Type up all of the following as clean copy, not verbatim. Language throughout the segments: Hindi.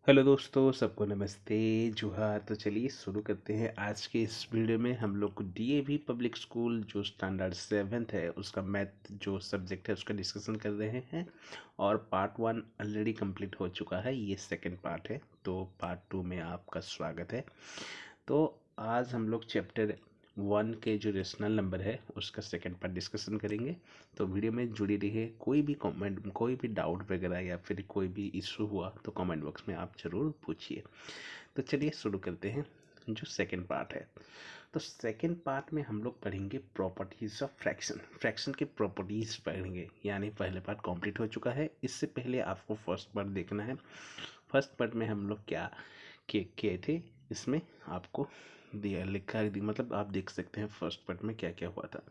हेलो दोस्तों, सबको नमस्ते जोहार। तो चलिए शुरू करते हैं आज के इस वीडियो में। हम लोग को डीएवी पब्लिक स्कूल जो स्टैंडर्ड 7th है उसका मैथ जो सब्जेक्ट है उसका डिस्कशन कर रहे हैं। और पार्ट 1 ऑलरेडी कंप्लीट हो चुका है, ये सेकंड पार्ट है। तो पार्ट 2 में आपका स्वागत है। तो आज हम लोग चैप्टर 1 के जो रेशनल नंबर है उसका सेकंड पार्ट डिस्कशन करेंगे। तो वीडियो में जुड़ी रहिए। कोई भी कमेंट, कोई भी डाउट वगैरह या फिर कोई भी इशू हुआ तो कमेंट बॉक्स में आप ज़रूर पूछिए। तो चलिए शुरू करते हैं जो सेकंड पार्ट है। तो सेकंड पार्ट में हम लोग पढ़ेंगे प्रॉपर्टीज़ ऑफ फ्रैक्शन। फ्रैक्शन के प्रॉपर्टीज़ पढ़ेंगे, यानी पहले पार्ट कंप्लीट हो चुका है। इससे पहले आपको फर्स्ट पार्ट देखना है। फर्स्ट पार्ट में हम लोग क्या किए थे, इसमें आपको दिया लिखा है, मतलब आप देख सकते हैं फर्स्ट पार्ट में क्या क्या हुआ था।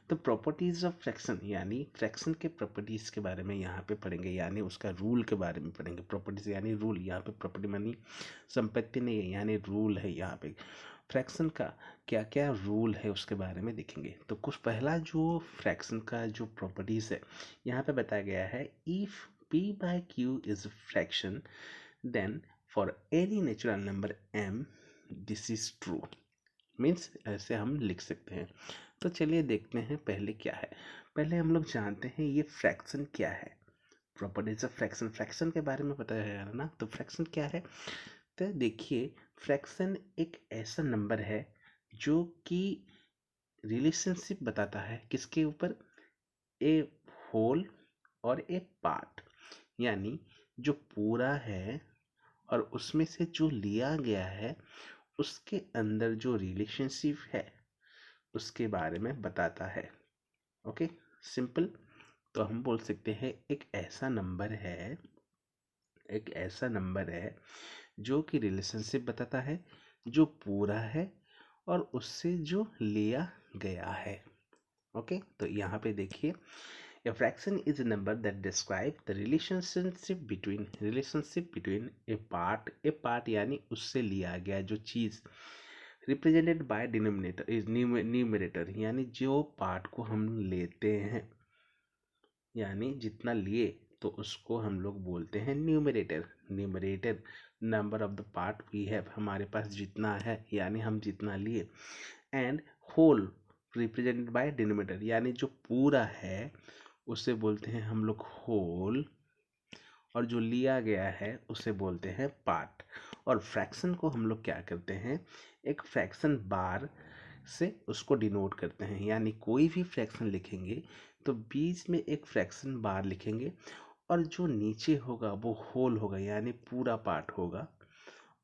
तो प्रॉपर्टीज़ ऑफ फ्रैक्शन यानी फ्रैक्शन के प्रॉपर्टीज़ के बारे में यहाँ पे पढ़ेंगे, यानी उसका रूल के बारे में पढ़ेंगे। प्रॉपर्टीज़ यानी रूल, यहाँ पे प्रॉपर्टी मानी संपत्ति नहीं है, यानी रूल है। यहाँ पे फ्रैक्शन का क्या क्या रूल है उसके बारे में देखेंगे। तो कुछ पहला जो फ्रैक्शन का जो प्रॉपर्टीज़ है यहाँ पे बताया गया है, if p by q is a fraction then for any natural number m this is true। Means ऐसे हम लिख सकते हैं। तो चलिए देखते हैं पहले क्या है। पहले हम लोग जानते हैं ये फ्रैक्शन क्या है। प्रॉपर्टीज ऑफ फ्रैक्शन, फ्रैक्शन के बारे में पता है ना। तो फ्रैक्शन क्या है, तो देखिए फ्रैक्शन एक ऐसा नंबर है जो कि रिलेशनशिप बताता है किसके ऊपर, ए होल और ए पार्ट, यानी जो पूरा है और उसमें से जो लिया गया है उसके अंदर जो रिलेशनशिप है उसके बारे में बताता है। Okay, simple. तो हम बोल सकते हैं एक ऐसा नंबर है जो कि रिलेशनशिप बताता है, जो पूरा है और उससे जो लिया गया है। ओके, तो यहाँ पे देखिए, a fraction is a number that describe the relationship between a part यानी उससे लिया गया जो चीज़, represented by denominator is numerator, यानी जो पार्ट को हम लेते हैं, यानी जितना लिए तो उसको हम लोग बोलते हैं numerator. Numerator number of the part we have, हमारे पास जितना है यानी हम जितना लिए। And whole represented by denominator, यानी जो पूरा है उसे बोलते हैं हम लोग होल, और जो लिया गया है उसे बोलते हैं पार्ट। और फ्रैक्शन को हम लोग क्या करते हैं, एक फ्रैक्शन बार से उसको डिनोट करते हैं। यानी कोई भी फ्रैक्शन लिखेंगे तो बीच में एक फ्रैक्शन बार लिखेंगे और जो नीचे होगा वो होल होगा, यानी पूरा पार्ट होगा,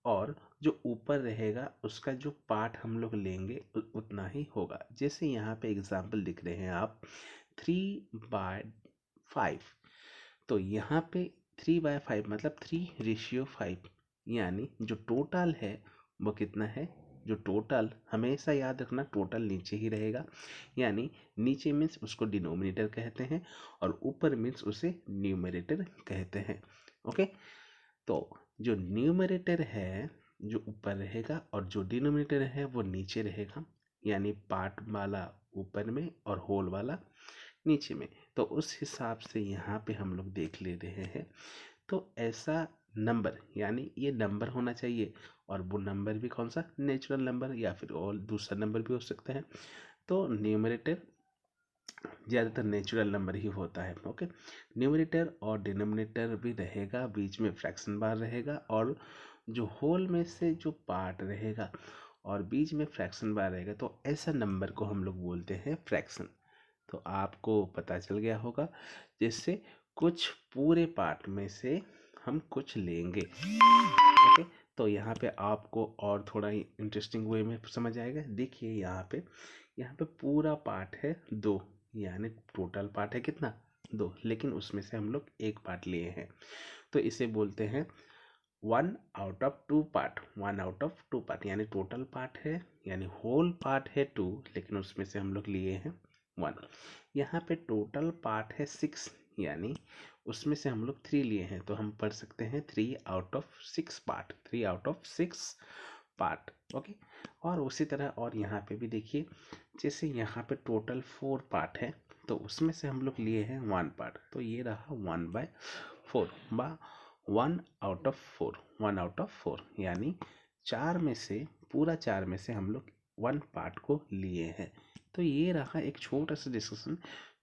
और जो ऊपर रहेगा उसका जो पार्ट हम लोग लेंगे उतना ही होगा। जैसे यहाँ पे एग्जाम्पल दिख रहे हैं आप, 3/5। तो यहाँ पे 3/5 मतलब 3:5, यानी जो टोटल है वो कितना है। जो टोटल, हमेशा याद रखना टोटल नीचे ही रहेगा, यानी नीचे मीन्स उसको डिनोमिनेटर कहते हैं और ऊपर मीन्स उसे न्यूमरेटर कहते हैं। ओके, तो जो न्यूमरेटर है जो ऊपर रहेगा और जो डिनोमिनेटर है वो नीचे रहेगा, यानी पार्ट वाला ऊपर में और होल वाला नीचे में। तो उस हिसाब से यहाँ पे हम लोग देख ले रहे हैं। तो ऐसा नंबर, यानी ये नंबर होना चाहिए, और वो नंबर भी कौन सा, नेचुरल नंबर या फिर और दूसरा नंबर भी हो सकता है। तो न्यूमरेटर ज़्यादातर नेचुरल नंबर ही होता है। ओके, न्यूमरेटर और डिनोमिनेटर भी रहेगा, बीच में फ्रैक्शन बार रहेगा, और जो होल में से जो पार्ट रहेगा और बीच में फ्रैक्शन बार रहेगा, तो ऐसा नंबर को हम लोग बोलते हैं फ्रैक्शन। तो आपको पता चल गया होगा, जिससे कुछ पूरे पार्ट में से हम कुछ लेंगे। ओके, तो यहाँ पे आपको और थोड़ा ही इंटरेस्टिंग वे में समझ आएगा। देखिए यहाँ पे पूरा पार्ट है 2, यानी टोटल पार्ट है कितना, 2, लेकिन उसमें से हम लोग एक पार्ट लिए हैं, तो इसे बोलते हैं 1/2 पार्ट। 1/2 पार्ट यानी टोटल पार्ट है, यानी होल पार्ट है 2, लेकिन उसमें से हम लोग लिए हैं 1। यहाँ पे टोटल पार्ट है 6, यानी उसमें से हम लोग 3 लिए हैं, तो हम पढ़ सकते हैं 3/6 पार्ट, 3/6 पार्ट। ओके, और उसी तरह और यहाँ पे भी देखिए, जैसे यहाँ पे टोटल 4 पार्ट है तो उसमें से हम लोग लिए हैं 1 पार्ट, तो ये रहा 1/4 1/4 यानी पूरा 4 में से हम लोग 1 पार्ट को लिए हैं। तो ये रहा एक छोटा सा डिस्कशन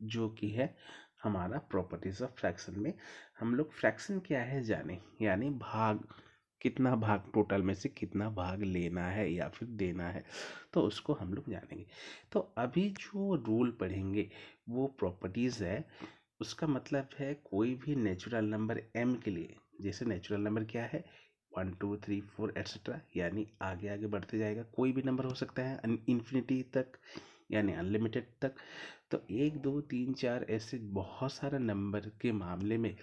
जो कि है हमारा प्रॉपर्टीज ऑफ फ्रैक्शन में। हम लोग फ्रैक्शन क्या है जाने, यानी भाग, कितना भाग टोटल में से कितना भाग लेना है या फिर देना है, तो उसको हम लोग जानेंगे। तो अभी जो रूल पढ़ेंगे वो प्रॉपर्टीज है। उसका मतलब है कोई भी नेचुरल नंबर m के लिए, जैसे नेचुरल नंबर क्या है 1 2 3 4 एट्सेट्रा, यानी आगे आगे बढ़ते जाएगा। कोई भी नंबर हो सकता है इन्फिनिटी तक, यानी अनलिमिटेड तक। तो 1 2 3 4 ऐसे बहुत सारे नंबर के मामले में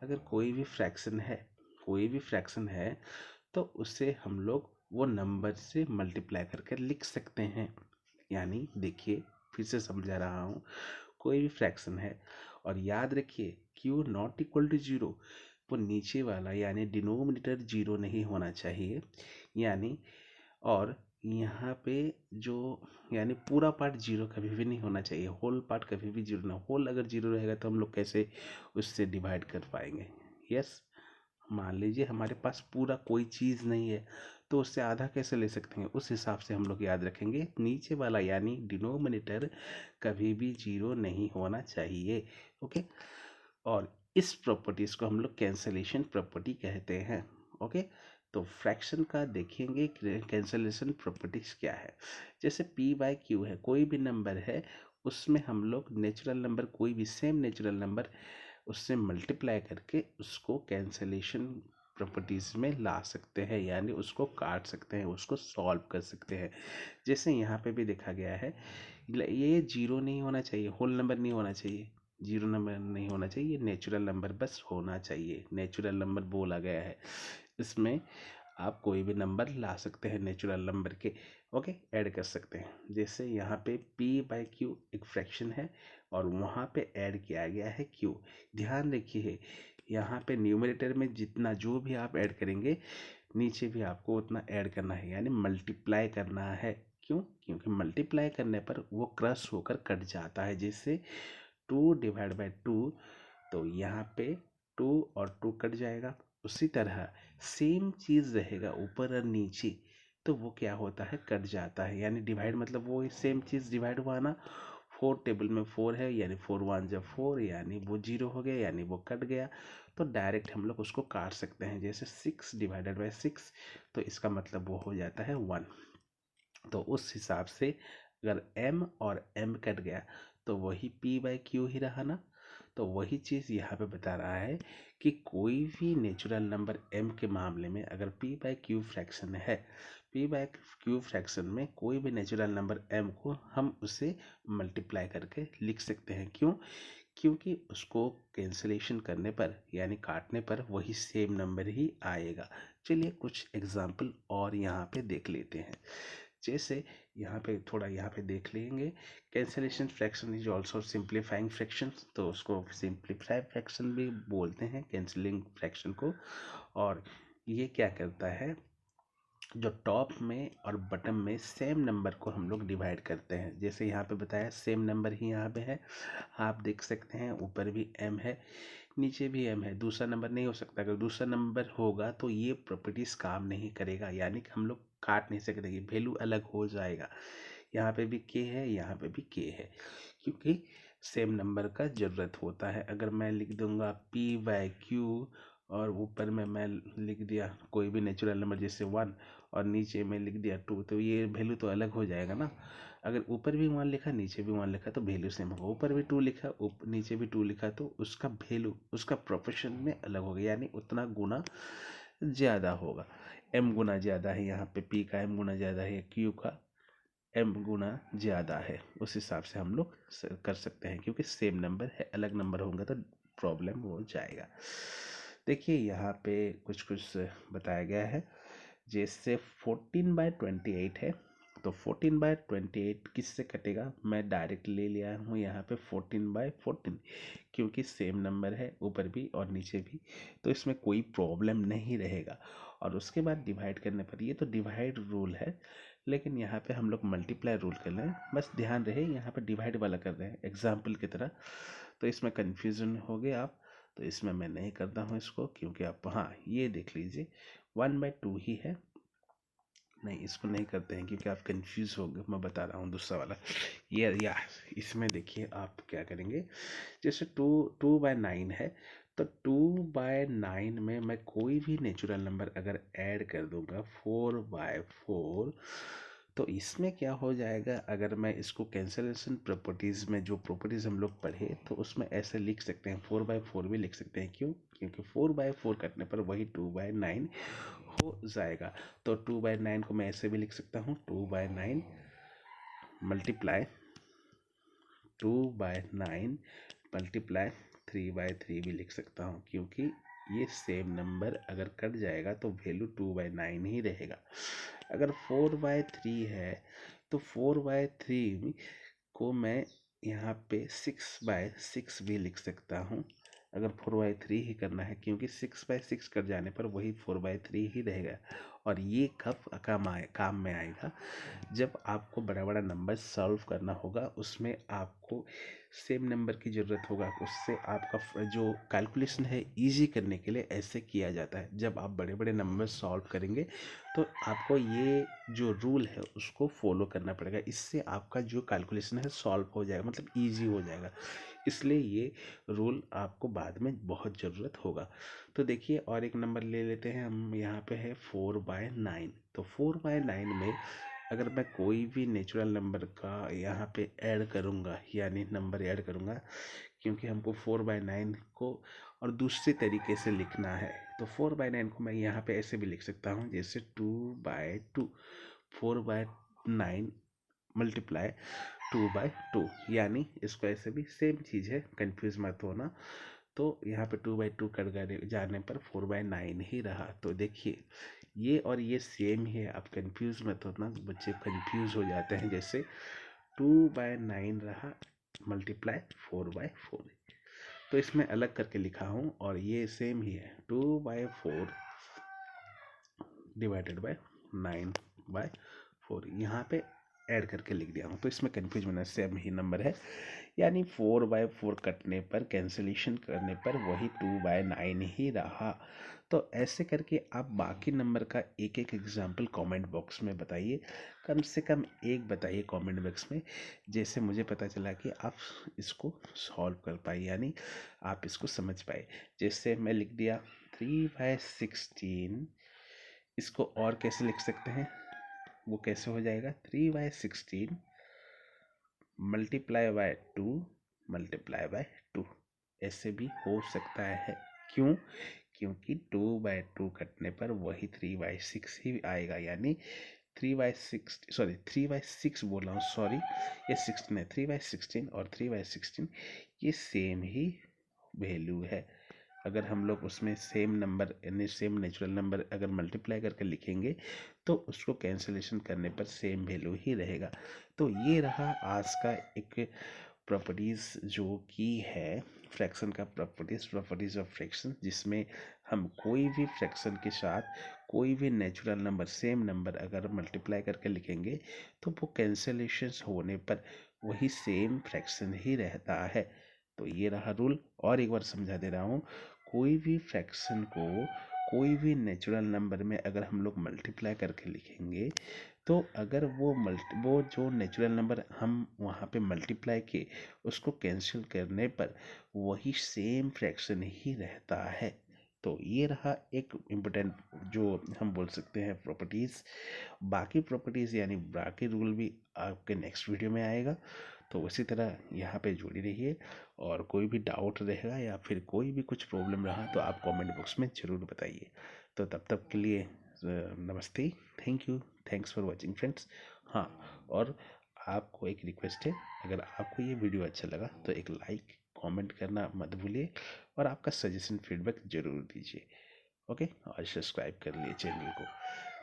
अगर कोई भी फ्रैक्शन है तो उसे हम लोग वो नंबर से मल्टीप्लाई करके लिख सकते हैं। यानी देखिए, फिर से समझा रहा हूँ, कोई भी फ्रैक्शन है और याद रखिए q नॉट इक्वल टू 0, वो नीचे वाला यानी डिनोमिनेटर 0 नहीं होना चाहिए। यानी और यहाँ पे जो, यानी पूरा पार्ट 0 कभी भी नहीं होना चाहिए, होल पार्ट कभी भी 0 ना। होल अगर 0 रहेगा तो हम लोग कैसे उससे डिवाइड कर पाएंगे। यस, मान लीजिए हमारे पास पूरा कोई चीज़ नहीं है तो उससे आधा कैसे ले सकते हैं, उस हिसाब से हम लोग याद रखेंगे नीचे वाला यानी डिनोमिनेटर कभी भी 0 नहीं होना चाहिए। ओके, और इस प्रॉपर्टीज को हम लोग कैंसलेशन प्रॉपर्टी कहते हैं। ओके, तो फ्रैक्शन का देखेंगे कैंसलेशन प्रॉपर्टीज क्या है। जैसे p/q है, कोई भी नंबर है उसमें हम लोग नेचुरल नंबर, कोई भी सेम नेचुरल नंबर उससे मल्टीप्लाई करके उसको कैंसलेशन प्रॉपर्टीज में ला सकते हैं, यानी उसको काट सकते हैं, उसको सॉल्व कर सकते हैं। जैसे यहाँ पे भी देखा गया है, ये 0 नहीं होना चाहिए, होल नंबर नहीं होना चाहिए, 0 नंबर नहीं होना चाहिए, ये नेचुरल नंबर बस होना चाहिए। नेचुरल नंबर बोला गया है, इसमें आप कोई भी नंबर ला सकते हैं नेचुरल नंबर के। ओके, ऐड कर सकते हैं। जैसे यहाँ पे p/q एक फ्रैक्शन है और वहाँ पे ऐड किया गया है q। ध्यान रखिए यहाँ पे न्यूमरेटर में जितना जो भी आप ऐड करेंगे नीचे भी आपको उतना ऐड करना है, यानी मल्टीप्लाई करना है। क्यों? क्योंकि मल्टीप्लाई करने पर वो क्रश होकर कट जाता है। जैसे 2/2, तो यहाँ पे 2 और 2 कट जाएगा। उसी तरह सेम चीज़ रहेगा ऊपर और नीचे, तो वो क्या होता है, कट जाता है। यानी डिवाइड मतलब वो सेम चीज़ डिवाइड हुआ ना, 4 टेबल में 4 है यानी 4 1 जब 4, यानी वो 0 हो गया, यानी वो कट गया। तो डायरेक्ट हम लोग उसको काट सकते हैं। जैसे 6/6, तो इसका मतलब वो हो जाता है 1। तो उस हिसाब से अगर m और m कट गया तो वही p/q ही रहा ना। तो वही चीज़ यहाँ पे बता रहा है कि कोई भी नेचुरल नंबर m के मामले में अगर p/q फ्रैक्शन है, p/q फ्रैक्शन में कोई भी नेचुरल नंबर m को हम उसे मल्टीप्लाई करके लिख सकते हैं। क्यों? क्योंकि उसको कैंसलेशन करने पर यानी काटने पर वही सेम नंबर ही आएगा। चलिए कुछ एग्जाम्पल और यहाँ पे देख लेते हैं। जैसे यहाँ पे थोड़ा यहाँ पे देख लेंगे, cancellation fraction is also simplifying fraction, तो उसको सिंप्लीफाई फ्रैक्शन भी बोलते हैं कैंसलिंग फ्रैक्शन को। और ये क्या करता है, जो टॉप में और बटम में सेम नंबर को हम लोग डिवाइड करते हैं। जैसे यहाँ पे बताया सेम नंबर ही यहाँ पे है, आप देख सकते हैं ऊपर भी m है नीचे भी m है, दूसरा नंबर नहीं हो सकता। अगर दूसरा नंबर होगा तो ये प्रॉपर्टीज काम नहीं करेगा, यानी कि हम लोग काट नहीं सकते, वैल्यू अलग हो जाएगा। यहाँ पे भी k है, यहाँ पे भी k है, क्योंकि सेम नंबर का ज़रूरत होता है। अगर मैं लिख दूंगा p/q और ऊपर में मैं लिख दिया कोई भी नेचुरल नंबर जैसे 1 और नीचे में लिख दिया 2, तो ये वैल्यू तो अलग हो जाएगा ना। अगर ऊपर भी 1 लिखा नीचे भी 1 लिखा तो वैल्यू सेम होगा। ऊपर भी 2 लिखा नीचे भी 2 लिखा तो उसका वैल्यू उसका प्रोपोर्शन में अलग होगा, यानी उतना गुना ज़्यादा होगा। m गुना ज़्यादा है, यहाँ पे p का m गुना ज़्यादा है, q का m गुना ज़्यादा है। उस हिसाब से हम लोग कर सकते हैं, क्योंकि सेम नंबर है, अलग नंबर होंगे तो प्रॉब्लम हो जाएगा। देखिए यहाँ पे कुछ कुछ बताया गया है। जैसे 14/28 है, तो 14/28 किससे कटेगा, मैं डायरेक्ट ले लिया हूँ यहाँ पे 14/14, क्योंकि सेम नंबर है ऊपर भी और नीचे भी, तो इसमें कोई प्रॉब्लम नहीं रहेगा। और उसके बाद डिवाइड करने पर, ये तो डिवाइड रूल है, लेकिन यहाँ पे हम लोग मल्टीप्लाई रूल कर रहे हैं। बस ध्यान रहे यहाँ पे डिवाइड वाला कर रहे हैं एग्जाम्पल की तरह, तो इसमें कन्फ्यूज़न हो गए आप, तो इसमें मैं नहीं करता हूँ इसको, क्योंकि आप हाँ ये देख लीजिए 1/2 ही है। नहीं, इसको नहीं करते हैं क्योंकि आप कंफ्यूज हो गए। मैं बता रहा हूँ दूसरा वाला ये या इसमें देखिए आप क्या करेंगे। जैसे 2/9 है, तो 2/9 में मैं कोई भी नेचुरल नंबर अगर ऐड कर दूंगा 4/4, तो इसमें क्या हो जाएगा, अगर मैं इसको कैंसलेशन प्रॉपर्टीज़ में जो प्रॉपर्टीज़ हम लोग पढ़े तो उसमें ऐसे लिख सकते हैं, 4/4 भी लिख सकते हैं। क्यों? क्योंकि 4/4 करने पर वही 2/9 हो जाएगा। तो 2/9 को मैं ऐसे भी लिख सकता हूँ, 2/9 मल्टीप्लाई 2/9 मल्टीप्लाई 3/3 भी लिख सकता हूँ, क्योंकि ये सेम नंबर अगर कट जाएगा तो वैल्यू 2/9 ही रहेगा। अगर 4/3 है तो 4/3 को मैं यहाँ पे 6/6 भी लिख सकता हूँ, अगर 4/3 ही करना है, क्योंकि 6/6 कट जाने पर वही 4/3 ही रहेगा। और ये कब काम में आएगा, जब आपको बड़ा बड़ा नंबर सॉल्व करना होगा, उसमें आपको सेम नंबर की ज़रूरत होगा। उससे आपका जो कैलकुलेशन है इजी करने के लिए ऐसे किया जाता है। जब आप बड़े बड़े नंबर सॉल्व करेंगे तो आपको ये जो रूल है उसको फॉलो करना पड़ेगा। इससे आपका जो कैलकुलेशन है सॉल्व हो जाएगा, मतलब ईजी हो जाएगा। इसलिए ये रूल आपको बाद में बहुत ज़रूरत होगा। तो देखिए और एक नंबर ले लेते हैं हम, यहाँ पे है 4/9। तो 4/9 में अगर मैं कोई भी नेचुरल नंबर का यहाँ पे ऐड करूँगा, यानी नंबर ऐड करूँगा, क्योंकि हमको 4/9 को और दूसरे तरीके से लिखना है, तो 4/9 को मैं यहाँ पे ऐसे भी लिख सकता हूँ, जैसे 2/2 4/9 मल्टीप्लाई 2/2, यानी इसको ऐसे भी सेम चीज़ है, कंफ्यूज मत होना। तो यहाँ पे 2/2 कट जाने पर 4/9 ही रहा। तो देखिए ये और ये सेम ही है, आप कंफ्यूज मत होना, बच्चे कंफ्यूज हो जाते हैं। जैसे 2/9 रहा मल्टीप्लाई 4/4, तो इसमें अलग करके लिखा हूँ और ये सेम ही है, 2/4 डिवाइडेड बाय 9/4, यहाँ पे ऐड करके लिख दिया हूँ। तो इसमें कंफ्यूज होना, सेम ही नंबर है, यानी 4/4 कटने पर कैंसिलेशन करने पर वही 2/9 ही रहा। तो ऐसे करके आप बाकी नंबर का एक एक एग्जाम्पल कमेंट बॉक्स में बताइए, कम से कम एक बताइए कमेंट बॉक्स में, जैसे मुझे पता चला कि आप इसको सॉल्व कर पाए, यानी आप इसको समझ पाए। जैसे मैं लिख दिया 3/16, इसको और कैसे लिख सकते हैं, वो कैसे हो जाएगा, 3/16 मल्टीप्लाई बाय 2 मल्टीप्लाई बाय 2, ऐसे भी हो सकता है। क्यों? क्योंकि 2/2 कटने पर वही 3/6 ही आएगा, यानी 3/6 बोल रहा हूँ, सॉरी, ये 16 है, 3/16 और 3/16 ये सेम ही वैल्यू है। अगर हम लोग उसमें सेम नंबर यानी सेम नेचुरल नंबर अगर मल्टीप्लाई करके लिखेंगे तो उसको कैंसिलेशन करने पर सेम वैल्यू ही रहेगा। तो ये रहा आज का एक प्रॉपर्टीज़ जो कि है फ्रैक्शन का, प्रॉपर्टीज़ ऑफ फ्रैक्शन, जिसमें हम कोई भी फ्रैक्शन के साथ कोई भी नेचुरल नंबर सेम नंबर अगर मल्टीप्लाई करके लिखेंगे तो वो कैंसिलेशन होने पर वही सेम फ्रैक्शन ही रहता है। तो ये रहा रूल, और एक बार समझा दे रहा हूँ, कोई भी फ्रैक्शन को कोई भी नेचुरल नंबर में अगर हम लोग मल्टीप्लाई करके लिखेंगे तो अगर वो जो नेचुरल नंबर हम वहाँ पे मल्टीप्लाई किए उसको कैंसिल करने पर वही सेम फ्रैक्शन ही रहता है। तो ये रहा एक इम्पोर्टेंट जो हम बोल सकते हैं प्रॉपर्टीज़। बाकी प्रॉपर्टीज़ यानी बाकी रूल भी आपके नेक्स्ट वीडियो में आएगा। तो उसी तरह यहाँ पे जुड़ी रहिए, और कोई भी डाउट रहेगा या फिर कोई भी कुछ प्रॉब्लम रहा तो आप कमेंट बॉक्स में ज़रूर बताइए। तो तब तक के लिए नमस्ते, thank you, thanks for watching friends. हाँ, और आपको एक रिक्वेस्ट है, अगर आपको ये वीडियो अच्छा लगा तो एक लाइक कमेंट करना मत भूलिए, और आपका सजेशन फीडबैक ज़रूर दीजिए। ओके, और सब्सक्राइब कर लिए चैनल को।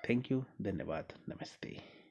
थैंक यू, धन्यवाद, नमस्ते।